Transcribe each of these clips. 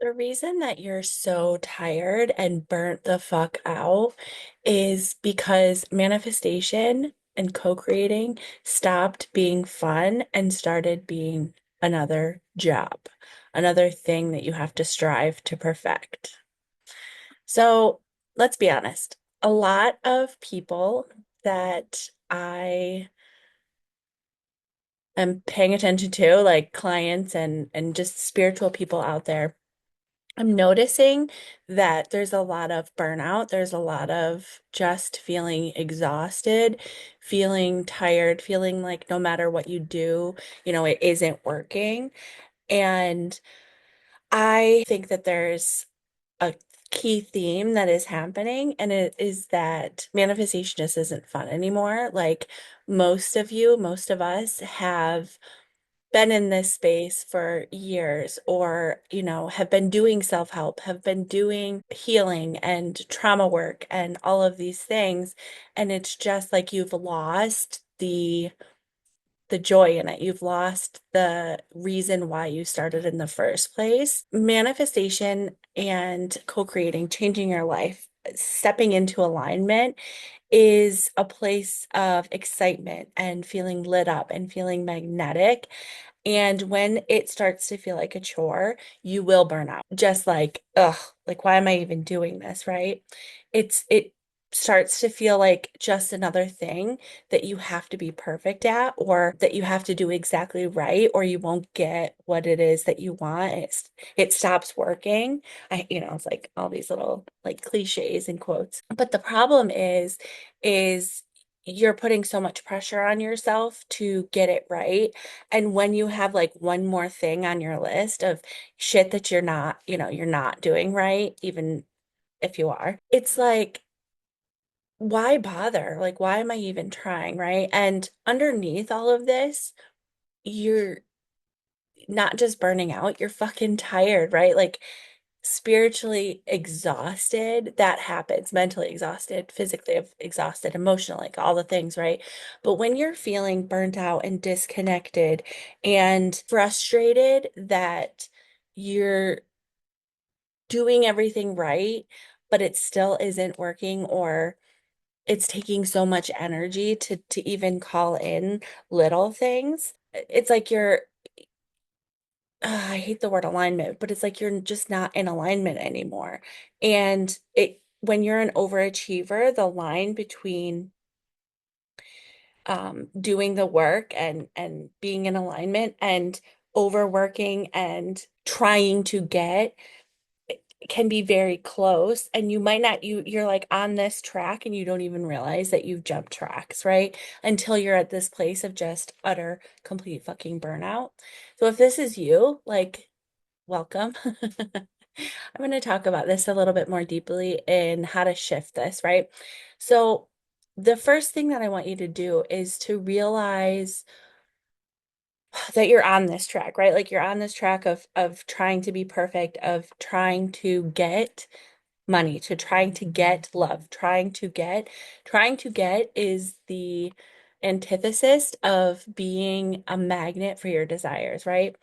The reason that you're so tired and burnt the fuck out is because manifestation and co-creating stopped being fun and started being another job, another thing that you have to strive to perfect. So let's be honest. A lot of people that I am paying attention to, like clients and just spiritual people out there, I'm noticing that there's a lot of burnout. There's a lot of just feeling exhausted, feeling tired, feeling like no matter what you do, it isn't working. And I think that there's a key theme that is happening, and it is that manifestation just isn't fun anymore. Like most of us have been in this space for years or, have been doing self-help, have been doing healing and trauma work and all of these things. And it's just like you've lost the joy in it. You've lost the reason why you started in the first place. Manifestation and co-creating, changing your life, stepping into alignment is a place of excitement and feeling lit up and feeling magnetic. And when it starts to feel like a chore, you will burn out. Just like, ugh, like why am I even doing this, right? It starts to feel like just another thing that you have to be perfect at or that you have to do exactly right or you won't get what it is that you want. It stops working. It's like all these little like cliches and quotes. But the problem is you're putting so much pressure on yourself to get it right. And when you have like one more thing on your list of shit that you're not doing right, even if you are, it's like, why bother? Like, why am I even trying, right? And underneath all of this, you're not just burning out, you're fucking tired, right? Like, spiritually exhausted, that happens, mentally exhausted, physically exhausted, emotionally, like all the things, right? But when you're feeling burnt out and disconnected and frustrated that you're doing everything right, but it still isn't working or it's taking so much energy to even call in little things. It's like you're I hate the word alignment, but it's like you're just not in alignment anymore. And it when you're an overachiever, the line between doing the work and being in alignment and overworking and trying to get can be very close, and you might not you're like on this track and you don't even realize that you've jumped tracks, right? Until you're at this place of just utter complete fucking burnout. So if this is you, like, welcome. I'm going to talk about this a little bit more deeply in how to shift this, right? So the first thing that I want you to do is to realize that you're on this track, right? Like you're on this track of trying to be perfect, of trying to get money, to trying to get love, trying to get is the antithesis of being a magnet for your desires, right?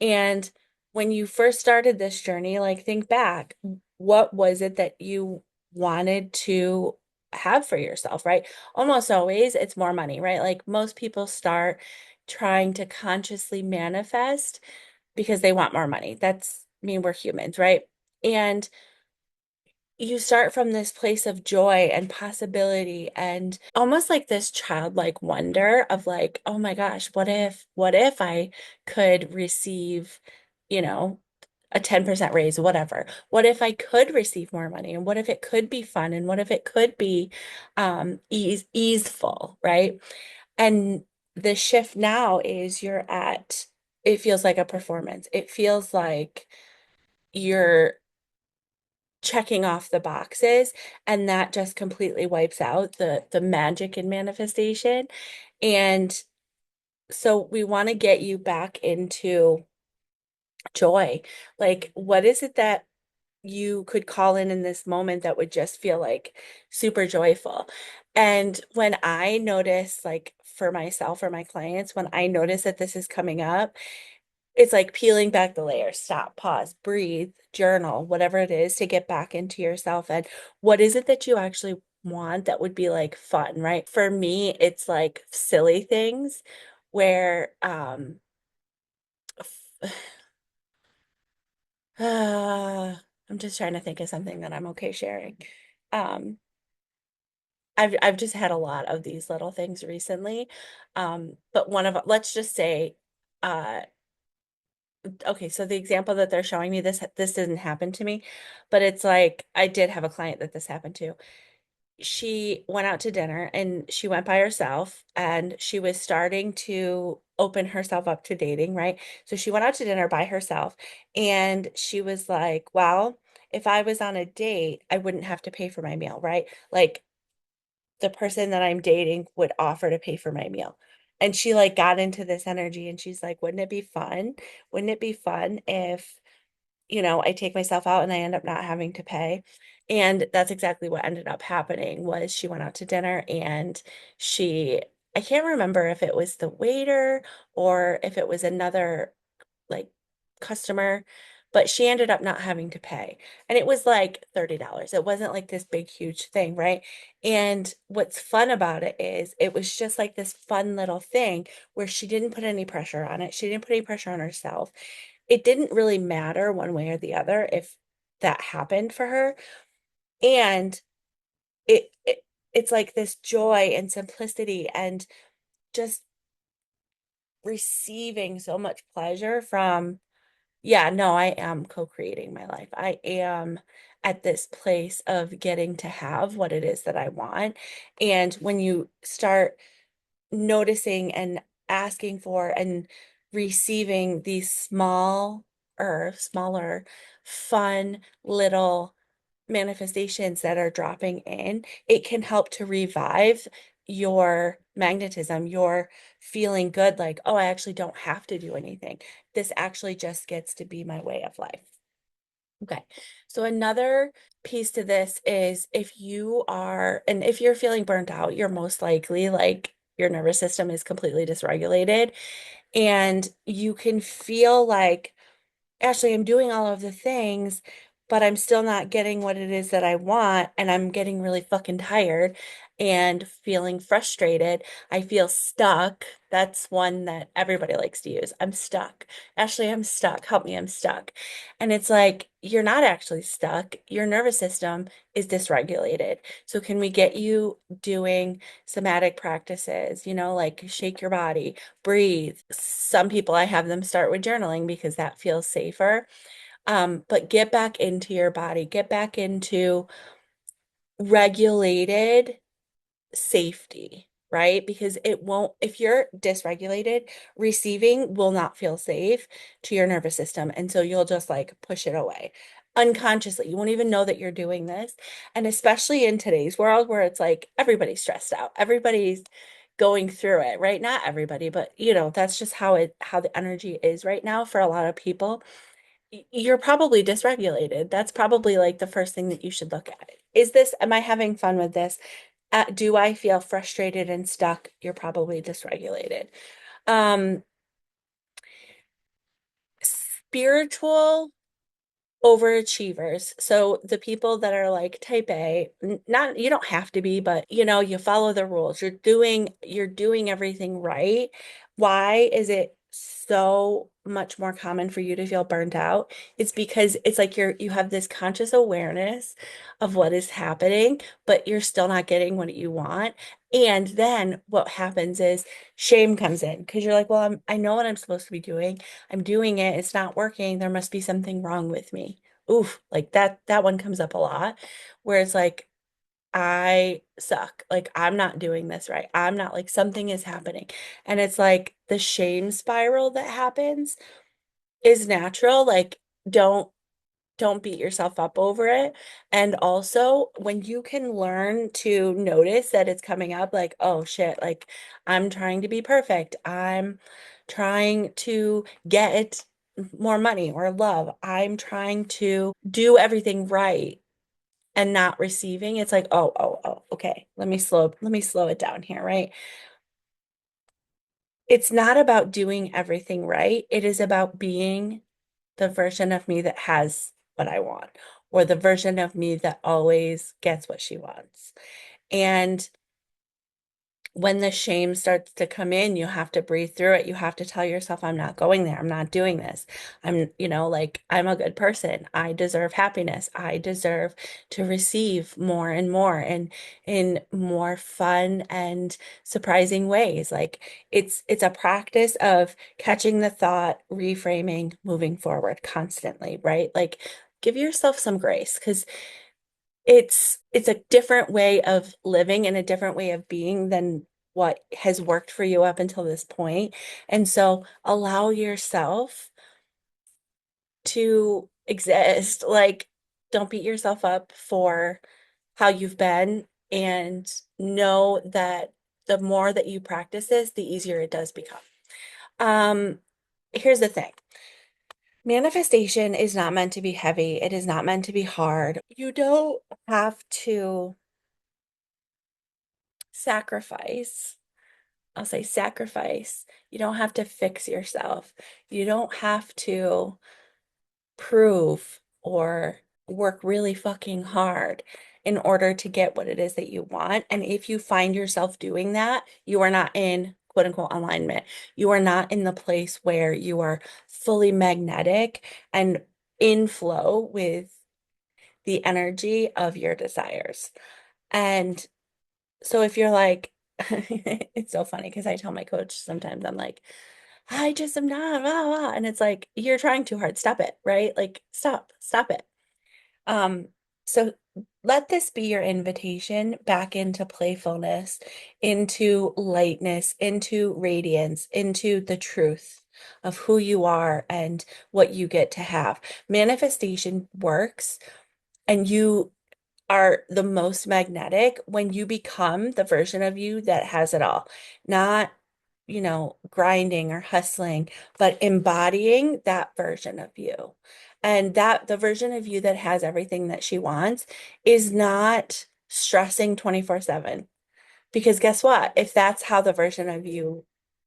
And when you first started this journey, like think back, what was it that you wanted to have for yourself, right? Almost always it's more money, right? Like most people start trying to consciously manifest because they want more money. I mean, we're humans, right? And you start from this place of joy and possibility and almost like this childlike wonder of like, oh my gosh, what if I could receive, you know, a 10% raise, whatever. What if I could receive more money? And what if it could be fun? And what if it could be easeful, right? And the shift now is it feels like a performance. It feels like you're checking off the boxes, and that just completely wipes out the magic in manifestation. And so we want to get you back into joy. Like, what is it that you could call in this moment that would just feel like super joyful? And when I notice, like for myself or my clients, when I notice that this is coming up, It's like peeling back the layers, stop, pause, breathe, journal, whatever it is to get back into yourself. And what is it that you actually want that would be like fun, right? For me, it's like silly things where I'm just trying to think of something that I'm okay sharing. Um, I've just had a lot of these little things recently. But one of let's just say, uh, okay, so the example that they're showing me, this didn't happen to me, but it's like I did have a client that this happened to. She went out to dinner and she went by herself and she was starting to open herself up to dating, right? So she went out to dinner by herself and she was like, well, if I was on a date, I wouldn't have to pay for my meal, right? Like the person that I'm dating would offer to pay for my meal. And she like got into this energy and she's like, wouldn't it be fun? Wouldn't it be fun if, I take myself out and I end up not having to pay? And that's exactly what ended up happening was she went out to dinner and she I can't remember if it was the waiter or if it was another like customer, but she ended up not having to pay. And it was like $30. It wasn't like this big, huge thing, right? And what's fun about it is it was just like this fun little thing where she didn't put any pressure on it. She didn't put any pressure on herself. It didn't really matter one way or the other if that happened for her. And it it's like this joy and simplicity and just receiving so much pleasure from. Yeah, no, I am co-creating my life. I am at this place of getting to have what it is that I want. And when you start noticing and asking for and receiving these smaller, fun little manifestations that are dropping in, it can help to revive your magnetism, your feeling good, like, oh, I actually don't have to do anything. This actually just gets to be my way of life. Okay. So another piece to this is if you're feeling burnt out, you're most likely like your nervous system is completely dysregulated and you can feel like Ashley, I'm doing all of the things, but I'm still not getting what it is that I want, and I'm getting really fucking tired and feeling frustrated. I feel stuck. That's one that everybody likes to use. I'm stuck. Ashley, I'm stuck. Help me, I'm stuck. And it's like, you're not actually stuck. Your nervous system is dysregulated. So can we get you doing somatic practices, like shake your body, breathe. Some people I have them start with journaling because that feels safer. But get back into your body, get back into regulated safety, right? Because it won't, if you're dysregulated, receiving will not feel safe to your nervous system. And so you'll just like push it away unconsciously. You won't even know that you're doing this. And especially in today's world where it's like everybody's stressed out, everybody's going through it, right? Not everybody, but that's just how the energy is right now for a lot of people. You're probably dysregulated. That's probably like the first thing that you should look at. Am I having fun with this? Do I feel frustrated and stuck? You're probably dysregulated. Um, Spiritual overachievers. So the people that are like type A, not you don't have to be, but you follow the rules. You're doing everything right. Why is it so much more common for you to feel burnt out? It's because it's like you have this conscious awareness of what is happening, but you're still not getting what you want. And then what happens is shame comes in because you're like, well, I know what I'm supposed to be doing. I'm doing it. It's not working. There must be something wrong with me. Oof, like that one comes up a lot where it's like I suck. Like I'm not doing this right. I'm not like something is happening. And it's like the shame spiral that happens is natural. Like don't don't beat yourself up over it. And also, when you can learn to notice that it's coming up, like, oh shit, like I'm trying to be perfect. I'm trying to get more money or love. I'm trying to do everything right and not receiving. It's like, oh, okay. Let me slow it down here, right? It's not about doing everything right. It is about being the version of me that has what I want, or the version of me that always gets what she wants. And when the shame starts to come in, you have to breathe through it. You have to tell yourself, I'm not going there. I'm not doing this. Like, I'm a good person. I deserve happiness. I deserve to receive more and more and in more fun and surprising ways. Like, it's a practice of catching the thought, reframing, moving forward constantly, right? Like, give yourself some grace because it's a different way of living and a different way of being than what has worked for you up until this point. And so allow yourself to exist. Like, don't beat yourself up for how you've been, and know that the more that you practice this, the easier it does become. Um, Here's the thing. Manifestation is not meant to be heavy. It is not meant to be hard. You don't have to sacrifice. I'll say sacrifice. You don't have to fix yourself. You don't have to prove or work really fucking hard in order to get what it is that you want. And if you find yourself doing that, you are not in quote unquote alignment. You are not in the place where you are fully magnetic and in flow with the energy of your desires. And so if you're like, it's so funny because I tell my coach sometimes, I'm like, I just am not, blah, blah. And it's like, you're trying too hard. Stop it, right? Like, stop it. Um, so let this be your invitation back into playfulness, into lightness, into radiance, into the truth of who you are and what you get to have. Manifestation works, and you are the most magnetic when you become the version of you that has it all. Not, grinding or hustling, but embodying that version of you. And that the version of you that has everything that she wants is not stressing 24/7. Because guess what? If that's how the version of you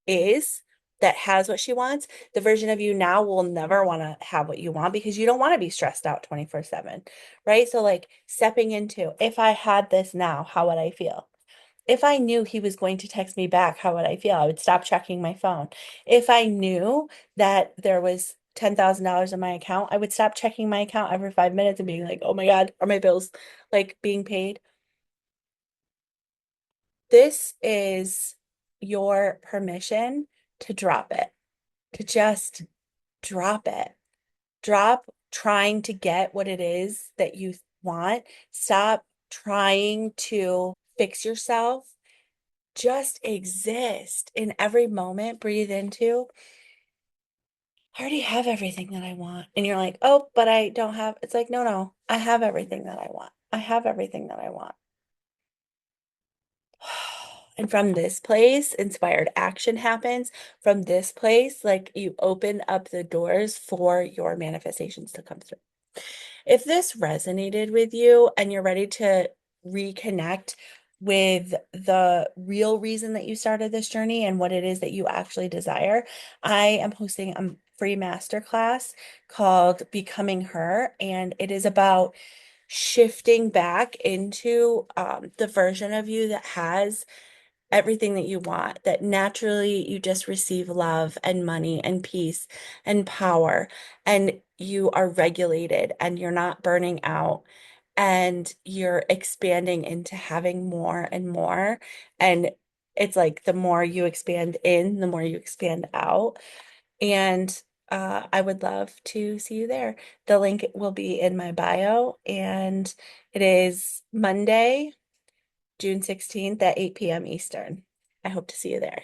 is that has what she wants, the version of you now will never want to have what you want because you don't want to be stressed out 24/7, right? So, like, stepping into, if I had this now, how would I feel? If I knew he was going to text me back, how would I feel? I would stop checking my phone. If I knew that there was $10,000 in my account, I would stop checking my account every 5 minutes and being like, oh my God, are my bills like being paid? This is your permission to drop it, to just drop it. Drop trying to get what it is that you want. Stop trying to fix yourself. Just exist in every moment. Breathe into, I already have everything that I want. And you're like, oh, but I don't have. It's like, no, no, I have everything that I want. I have everything that I want. And from this place, inspired action happens. From this place, like, you open up the doors for your manifestations to come through. If this resonated with you and you're ready to reconnect with the real reason that you started this journey and what it is that you actually desire, I am hosting a free masterclass called Becoming Her, and it is about shifting back into the version of you that has everything that you want, that naturally you just receive love and money and peace and power, and you are regulated and you're not burning out, and you're expanding into having more and more. And it's like the more you expand in, the more you expand out. And I would love to see you there. The link will be in my bio, and it is Monday, June 16th at 8 p.m. Eastern. I hope to see you there.